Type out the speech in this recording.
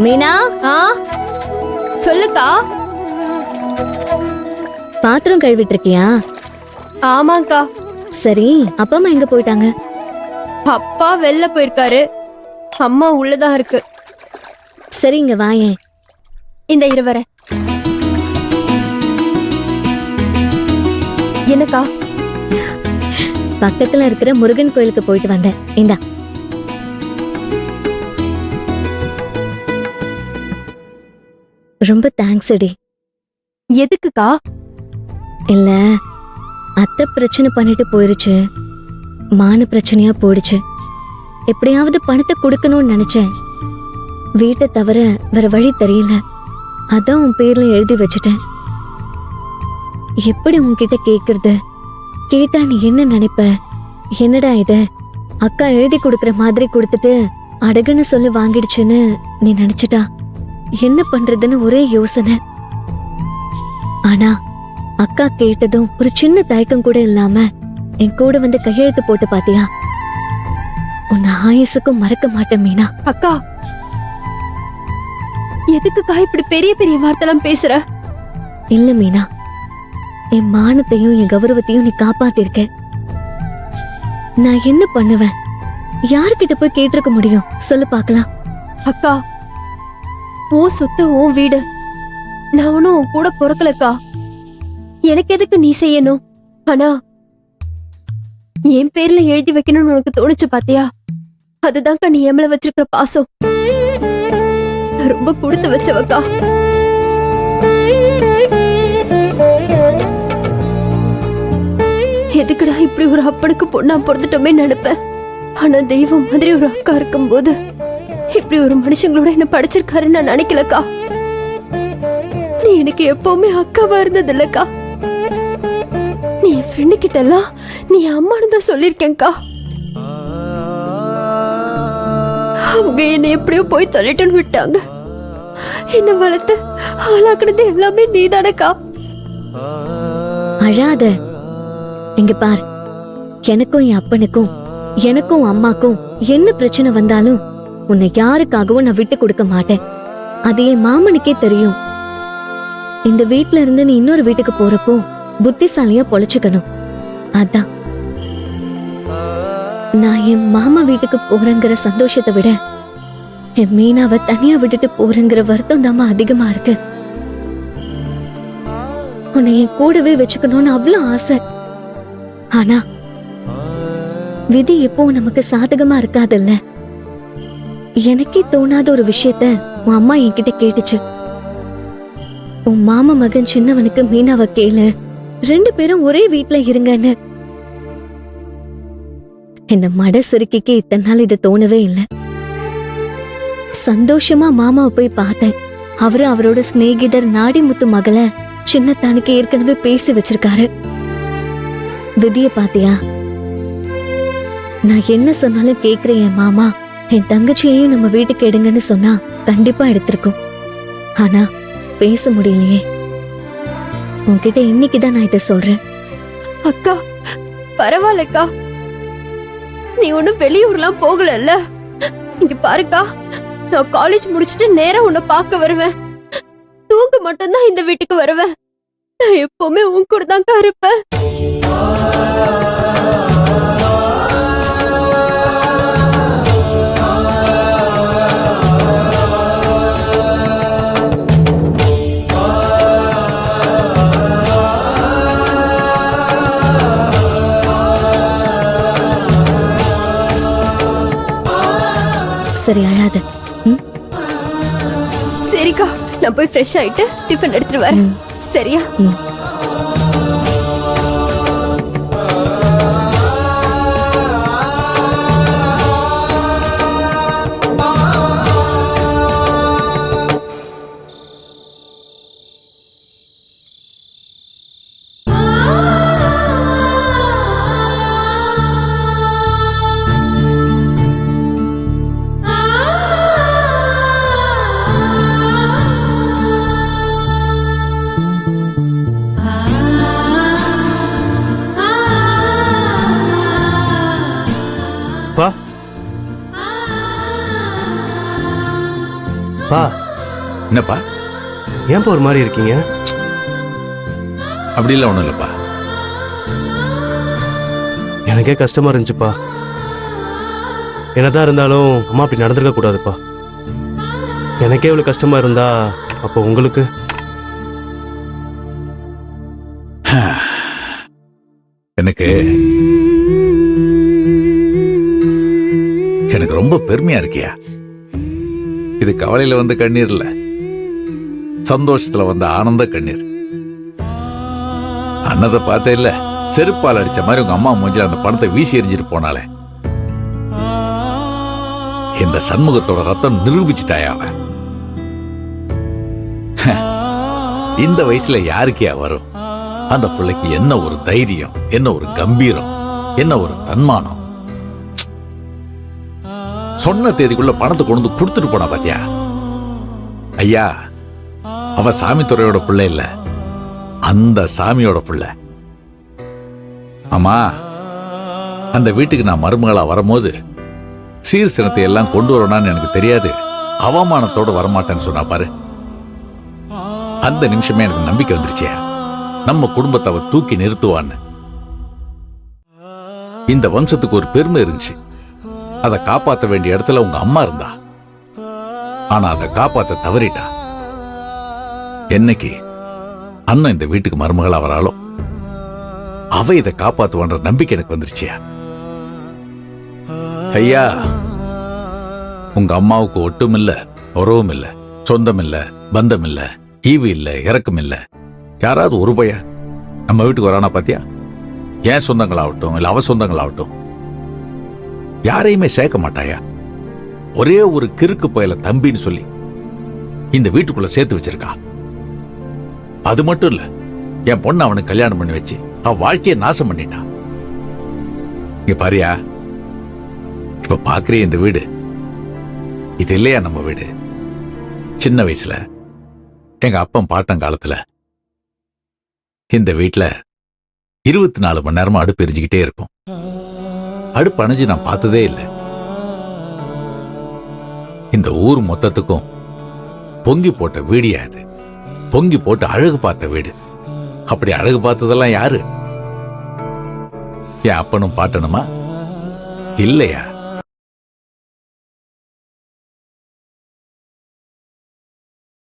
மீனா, ஆ சொல்லுக்கா. பாத்திரம் கழுவிட்டு இருக்கியா? ஆமாக்கா. சரி, அப்பா அம்மா எங்க போயிட்டாங்க? அப்பா வெளில போயிருக்காரு, அம்மா உள்ளதான் இருக்கு. சரி, இங்க வாயேன். இந்த இருவரேன். என்னக்கா? பக்கத்துல இருக்கிற முருகன் கோயிலுக்கு போயிட்டு வந்தேன். இந்தா. ரொம்ப தேங்க்ஸ் அடி. எதுக்குக்கா? இல்ல, அத்தை பிரச்சனை பண்ணிட்டு போயிருச்சு, மான பிரச்சனையா போயிடுச்சு. எப்படியாவது பணத்தை கொடுக்கணும்னு நினைச்சேன். வீட்டை தவிர வேற வழி தெரியல. அதான் உன் பேர்ல எழுதி வச்சுட்டேன். எப்படி உன்கிட்ட கேக்குறது? கேட்டா நீ என்ன நினைப்ப? என்னடா இது, அக்கா எழுதி கொடுக்கற மாதிரி கொடுத்துட்டு அடகுன்னு சொல்லி வாங்கிடுச்சுன்னு நீ நினைச்சிட்டா? என்ன பண்றதுன்னு ஒரே யோசனை. ஆனா அக்கா கேட்டதும் ஒரு சின்ன தயக்கம் கூட இல்லாம என் கூட வந்து கையெழுத்து போட்டு பாத்தியா? உன்னை ஆயுசுக்கும் மறக்க மாட்டேன் மீனா. அக்கா, எதுக்குக்கா இப்படி பெரிய பெரிய வார்த்தைலாம் பேசுற? இல்ல மீனா, என் மானத்தையும் என் கௌரவத்தையும் நீ காப்பாத்திருக்க. நான் என்ன பண்ணுவேன்? யாருக்கிட்ட போய் கேட்டிருக்க முடியும் சொல்லு பாக்கலாம். அக்கா, உன் சொத்து உன் வீடு, நான் ஒன்னும் உன் கூட பொறுக்கலக்கா. எனக்கு எதுக்கு நீ செய்யணும்? ஆனா என் பேர்ல எழுதி வைக்கணும்னு உனக்கு தோணுச்சு பாத்தியா? அதுதான்க்கா நீ என் மேல வச்சிருக்கிற பாசம். நான் ரொம்ப கொடுத்து வச்சவக்கா. எதுக்குடா இப்படி ஒரு அப்பனுக்கு பொண்ணா பொறுத்துட்டோமே நினைப்பேன். ஆனா தெய்வம் மாதிரி ஒரு அக்கா இருக்கும்போது இப்படி ஒரு மனுஷங்களோட என்ன படிச்சிருக்காருன்னு நான் நினைக்கலக்கா. நீ எனக்கு எப்பவுமே அக்காவா இருந்தது இல்லக்கா. நீ என் ஃப்ரெண்டு கிட்ட எல்லாம் நீ அம்மானு தான் சொல்லிருக்கேன்க்கா. அவங்க என்ன எப்படியோ போய் தொலைட்டுன்னு விட்டாங்க. என்ன வளர்த்து ஆளாக்குனது எல்லாமே நீதானக்கா. அழாத. இங்க பார், எனக்கும் என் அப்பனுக்கும் எனக்கும் அம்மாக்கும் என்ன பிரச்சனை வந்தாலும் உன்னை யாருக்காகவும் நான் விட்டு கொடுக்க மாட்டேன். அது என் மாமனுக்கே தெரியும். இந்த வீட்ல இருந்து நீ இன்னொரு வீட்டுக்கு போறப்போ புத்திசாலியா பொழைச்சுக்கணும். அதான் நான் என் மாமா வீட்டுக்கு போறேங்கிற சந்தோஷத்தை விட என் மீனாவை தனியா விட்டுட்டு போறேங்கிற வருத்தம் தாமா அதிகமா இருக்கு. உன்னை என் கூடவே வச்சுக்கணும்னு அவ்வளவு ஆசை. ஆனா விதி எப்பவும் நமக்கு சாதகமா இருக்காதுல்ல. எனக்கே தோணாத ஒரு விஷயத்த உன் அம்மா என்கிட்ட கேட்டுச்சு. உன் மாமா மகன் சின்னவனுக்கு மீனாவை கேளு, 2 பேரும் ஒரே வீட்ல இருங்கன்னு. இந்த மட சிறுக்கிக்கு இத்தனை நாள் இது தோணவே இல்லை. சந்தோஷமா மாமாவை போய் பார்த்தேன். அவரு அவரோட சிநேகிதர் நாடிமுத்து மகளை சின்னத்தானுக்கு ஏற்கனவே பேசி வச்சிருக்காரு. விதிய பாத்தியா? நான் என்ன சொன்னாலும் கேக்குற என் மாமா என் தங்கச்சியையும் நம்ம வீட்டுக்கு எடுங்கன்னு சொன்னா கண்டிப்பா எடுத்திருக்கும். ஆனா பேச முடியலையே. உன்கிட்ட இன்னைக்குதான் நான் இதை சொல்றேன். அக்கா, பரவாயில்லக்கா. நீ ஒன்னும் வெளியூர்லாம் போகலல்ல. இங்க பாருக்கா, நான் காலேஜ் முடிச்சிட்டு நேரா உன்னை பார்க்க வருவேன். தூங்க மட்டும்தான் இந்த வீட்டுக்கு வருவேன். நான் எப்பவுமே உன் கூட தான்க்கா இருப்பேன். சரி, அழாத. சரிக்கா, நான் போய் ஃப்ரெஷ் ஆயிட்டு டிஃபன் எடுத்துட்டு வரேன். சரியா? பா, என்னப்பா? ஏன்பா ஒரு மாதிரி இருக்கீங்க? அப்படிலாம் ஒண்ணும் இல்லப்பா. எனக்கே கஷ்டமா இருந்துச்சுப்பா. என்னதான் இருந்தாலும் அம்மா அப்படி நடந்திருக்க கூடாதுப்பா. எனக்கே இவ்வளவு கஷ்டமா இருந்தா அப்போ உங்களுக்கு? எனக்கு ரொம்ப பெருமையா இருக்கியா. இது கவலையில வந்த கண்ணீர் இல்ல, சந்தோஷத்துல வந்த ஆனந்த கண்ணீர். அண்ணதை பார்த்தே இல்ல, செருப்பால் அடிச்ச மாதிரி உங்க அம்மா மூஞ்சில அந்த பணத்தை வீசி எறிஞ்சிட்டு போனாலே. இந்த சண்முகத்தோட ரத்தம் நிரூபிச்சுட்டாயா அவன். இந்த வயசுல யாருக்கே வரும்? அந்த பிள்ளைக்கு என்ன ஒரு தைரியம், என்ன ஒரு கம்பீரம், என்ன ஒரு தன்மானம். சொன்ன தேதிக்குள்ள பணத்தை கொண்டு வந்து கொடுத்துட்டு போனா பாத்தியா? ஐயா, அவ சாமி துறையோட பிள்ளை இல்ல, அந்த சாமியோட பிள்ளை. ஆமா, அந்த வீட்டுக்கு நான் மருமகளா வரும்போது சீர்சினத்தை எல்லாம் கொண்டு வரணும்னு எனக்கு தெரியாது, அவமானத்தோட வரமாட்டேன்னு சொன்னா பாரு. அந்த நிமிஷமே எனக்கு நம்பிக்கை வந்துருச்சே, நம்ம குடும்பத்தை அவ தூக்கி நிறுத்துவான்னு. இந்த வம்சத்துக்கு ஒரு பெருமை இருந்துச்சு, அதை காப்பாற்ற வேண்டிய இடத்துல உங்க அம்மா இருந்தா. ஆனா அதை காப்பாற்ற தவறிட்டா. என்னைக்கு அண்ணன் இந்த வீட்டுக்கு மருமகளா வராளோ அவ இதை காப்பாத்துவான்ற நம்பிக்கை எனக்கு வந்துருச்சியா. ஐயா, உங்க அம்மாவுக்கு ஒட்டும் இல்ல, உறவும் இல்ல, சொந்தம் இல்ல, பந்தம் இல்ல, ஈவு இல்ல, இறக்கம் இல்ல. யாராவது ஒரு பைய நம்ம வீட்டுக்கு வரானா பாத்தியா? ஏன் சொந்தங்களாகட்டும் இல்ல அவ சொந்தங்களாகட்டும் யாரையுமே சேர்க்க மாட்டாயா. ஒரே ஒரு கிறுக்கு பயல தம்பின்னு சொல்லி இந்த வீட்டுக்குள்ள சேர்த்து வச்சிருக்கா. அது மட்டும் இல்ல, என் பொண்ணு அவனுக்கு கல்யாணம் பண்ணி வச்சு அவன் வாழ்க்கையை நாசம் பண்ணிட்டா. இங்க பாரியா, இப்ப பாக்குறிய இந்த வீடு, இது இல்லையா நம்ம வீடு? சின்ன வயசுல எங்க அப்பன் பாட்டன் காலத்துல இந்த வீட்டுல 24 மணி நேரமா அடுப்பு எரிஞ்சுக்கிட்டே இருக்கும். அடுப்பு அணைஞ்சு நான் பார்த்ததே இல்லை. இந்த ஊர் மொத்தத்துக்கும் பொங்கி போட்ட வீடியா இது. பொங்கி போட்டு அழகு பார்த்த வீடு. அப்படி அழகு பார்த்ததெல்லாம் யாரு? என் அப்பனும் பாட்டனுமா? இல்லையா?